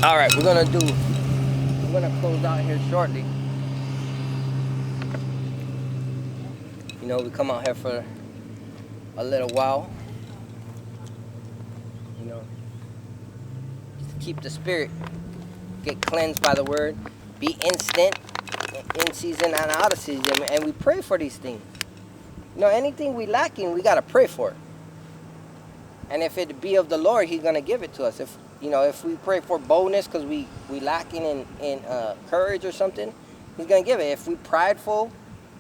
All right, we're gonna close out here shortly. You know, we come out here for a little while. You know, just keep the spirit, get cleansed by the word, be instant, in season and out of season, and we pray for these things. You know, anything we lacking, we gotta pray for it. And if it be of the Lord, He's gonna give it to us. If we pray for boldness because we lacking in courage or something, He's gonna give it. If we prideful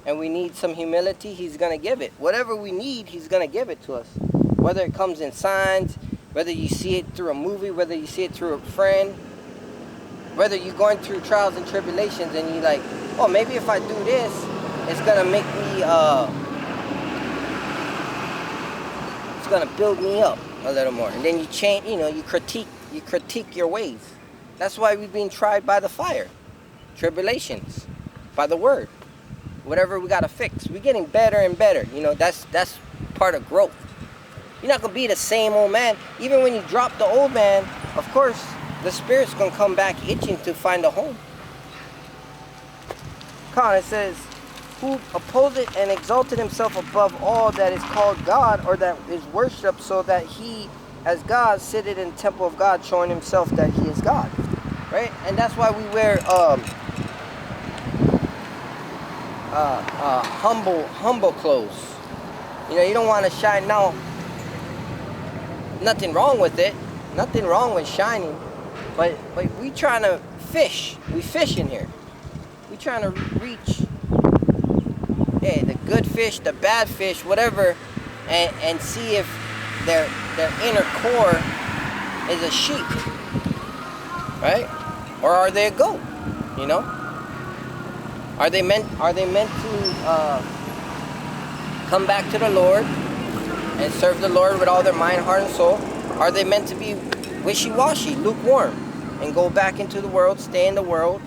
and we need some humility, He's gonna give it. Whatever we need, He's gonna give it to us. Whether it comes in signs, whether you see it through a movie, whether you see it through a friend, whether you're going through trials and tribulations and you're like, oh, maybe if I do this, it's gonna make me it's gonna build me up a little more. And then you change, you critique your ways. That's why we've been tried by the fire, tribulations, by the word. Whatever we gotta fix, we're getting better and better. That's part of growth. You're not gonna be the same old man. Even when you drop the old man, of course, the spirit's gonna come back itching to find a home. It says, who opposed and exalted himself above all that is called God or that is worshipped, so that he, as God, sitteth in the temple of God, showing himself that he is God. Right? And that's why we wear humble clothes. You don't want to shine. Now, nothing wrong with it. Nothing wrong with shining. But we trying to fish. We fish in here. We trying to reach the good fish, the bad fish, whatever, and see if their inner core is a sheep, right? Or are they a goat? Are they meant to come back to the Lord and serve the Lord with all their mind, heart, and soul? Are they meant to be wishy-washy, lukewarm, and go back into the world, stay in the world?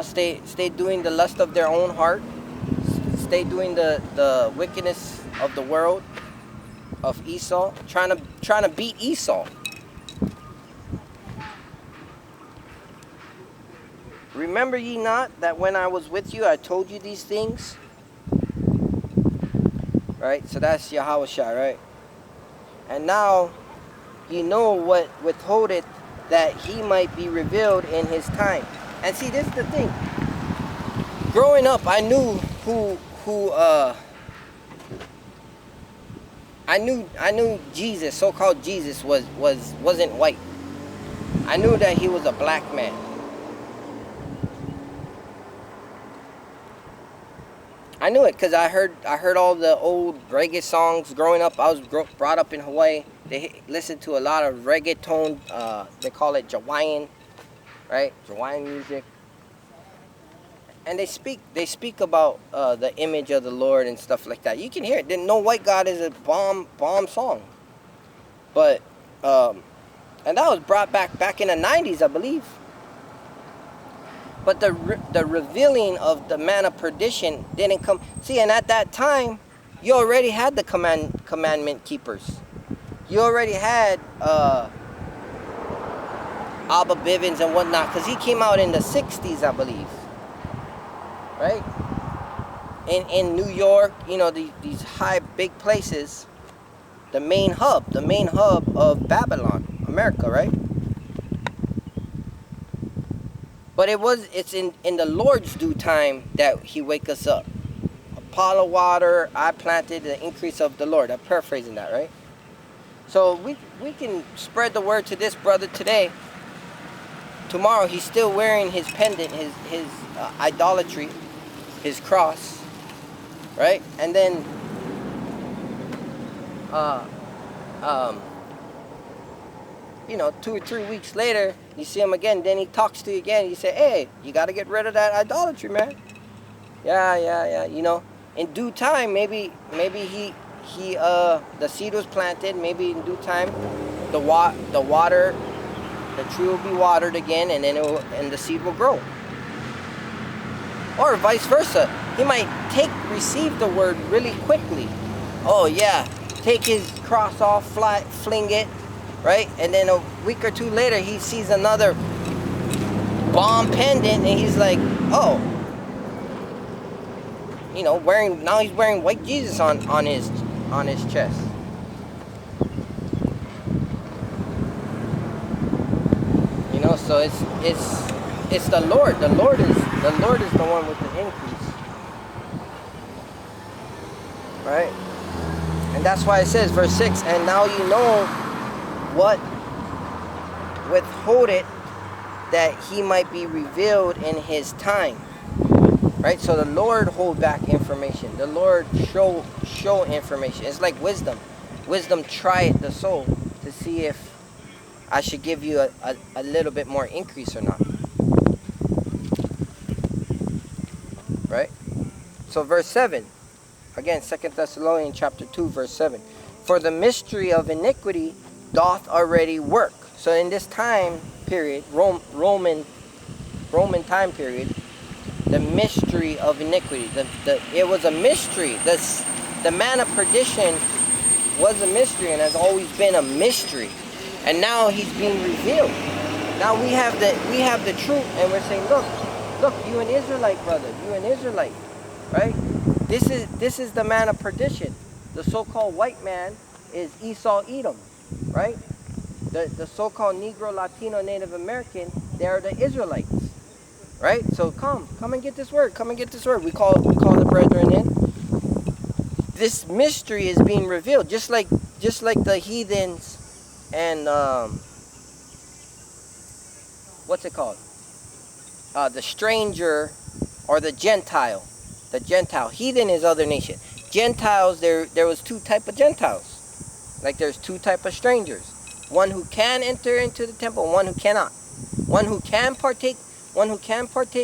Stay doing the lust of their own heart. Stay doing the wickedness of the world, of Esau, trying to beat Esau. Remember ye not that when I was with you, I told you these things? Right? So that's Yahushua, right? And now ye know what withholdeth, that he might be revealed in his time. And see, this is the thing. Growing up, I knew I knew Jesus, so-called Jesus, wasn't white. I knew that he was a black man. I knew it because I heard all the old reggae songs growing up. I was brought up in Hawaii. They listened to a lot of reggaeton. They call it Hawaiian, right? Hawaiian music. And they speak about the image of the Lord and stuff like that. You can hear it. No White God is a bomb song. But and that was brought back in the 90s, I believe. But the revealing of the man of perdition didn't come. See, and at that time, you already had the commandment keepers. You already had Abba Bivens and whatnot, because he came out in the 60s, I believe. Right? In New York, these high, big places, the main hub of Babylon, America, right? But it's in the Lord's due time that he wake us up. Apollo water, I planted, the increase of the Lord. I'm paraphrasing that, right? So we can spread the word to this brother today. Tomorrow he's still wearing his pendant, his idolatry, his cross, right? And then 2 or 3 weeks later, you see him again, then he talks to you again. You say, hey, you got to get rid of that idolatry, man. Yeah. In due time, maybe he the seed was planted. Maybe in due time, the water, the tree will be watered again, and then and the seed will grow. Or vice versa. He might receive the word really quickly. Oh yeah, take his cross off, fling it, right? And then a week or two later, he sees another bomb pendant, and he's like, oh, you know, now he's wearing white Jesus on his chest. You know, so it's the Lord. The Lord is the one with the increase, right? And that's why it says, verse 6, and now you know what withhold it, that he might be revealed in his time. Right? So the Lord hold back information. The Lord show information. It's like wisdom. Wisdom tried the soul to see if I should give you a little bit more increase or not. Right? So verse 7. Again, 2 Thessalonians chapter 2, verse 7. For the mystery of iniquity doth already work. So in this time period, Roman time period, the mystery of iniquity, it was a mystery. The man of perdition was a mystery and has always been a mystery. And now he's being revealed. Now we have the truth, and we're saying, look, you an Israelite, brother, you an Israelite, right? This is the man of perdition. The so-called white man is Esau Edom, right? The so-called Negro, Latino, Native American, they are the Israelites, right? So come and get this word. Come and get this word. We call the brethren in. This mystery is being revealed, just like the heathens and what's it called? The stranger or the Gentile. The Gentile. Heathen is other nation. Gentiles, there was two type of Gentiles. Like there's two type of strangers. One who can enter into the temple, and one who cannot. One who can partake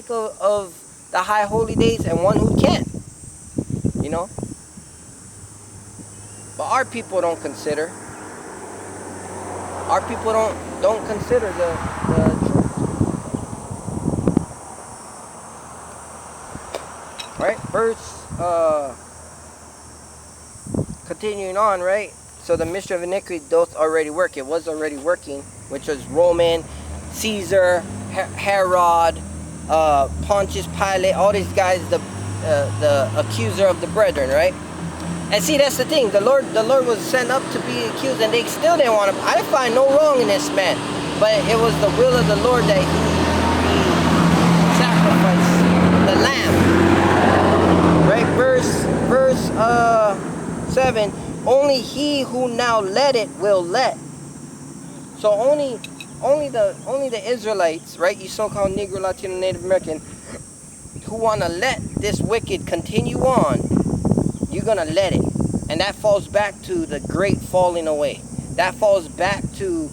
of the high holy days, and one who can't. You know? But our people don't consider. Our people don't consider the truth. Right? Verse continuing on, right? So the mystery of iniquity doth already work. It was already working, which was Roman, Caesar, Herod, Pontius Pilate, all these guys, the accuser of the brethren, right? And see, that's the thing. The Lord was sent up to be accused, and they still didn't want him. I find no wrong in this man, but it was the will of the Lord that he sacrificed the lamb. Right? Verse 7. Only he who now let it will let. So only the Israelites, right? You so-called Negro, Latino, Native American, who want to let this wicked continue on, you're going to let it. And that falls back to the great falling away. That falls back to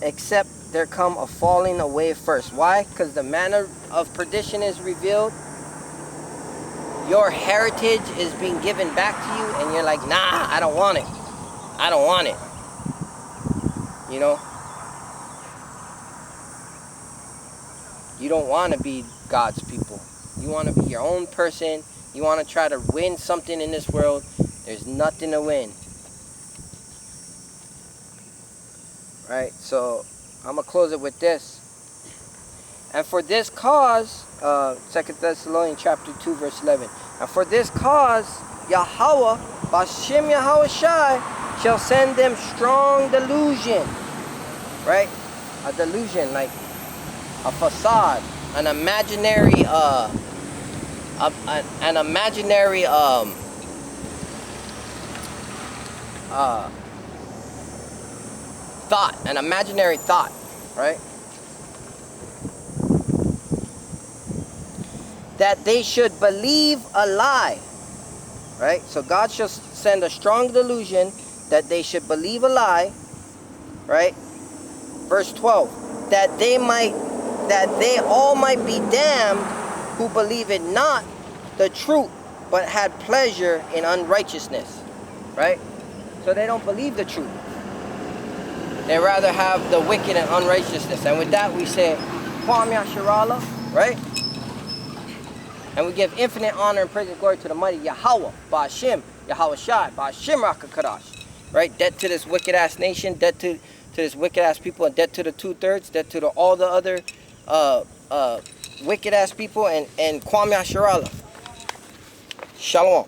except there come a falling away first. Why? Because the manner of perdition is revealed. Your heritage is being given back to you, and you're like, nah, I don't want it. I don't want it. You know? You don't want to be God's people. You want to be your own person. You want to try to win something in this world. There's nothing to win. Right? So, I'm going to close it with this. And for this cause, 2 Thessalonians chapter 2, verse 11. And for this cause, Yahweh, Bashem Yahweh Shai, shall send them strong delusion. Right? A delusion, like a facade, an imaginary, thought, an imaginary thought, right? That they should believe a lie, right? So God shall send a strong delusion that they should believe a lie, right? Verse 12, that they all might be damned who believe it not the truth, but had pleasure in unrighteousness, right? So they don't believe the truth. They rather have the wicked and unrighteousness. And with that we say, Kwam Yasharala, right? And we give infinite honor and praise and glory to the mighty Yahweh, Ba'ashem, Yahweh Shai, Ba'ashim Rakakadash. Right? Debt to this wicked ass nation, debt to this wicked ass people, and debt to the 2/3, debt to all the other wicked ass people, and Kwame Asharala. Shalom.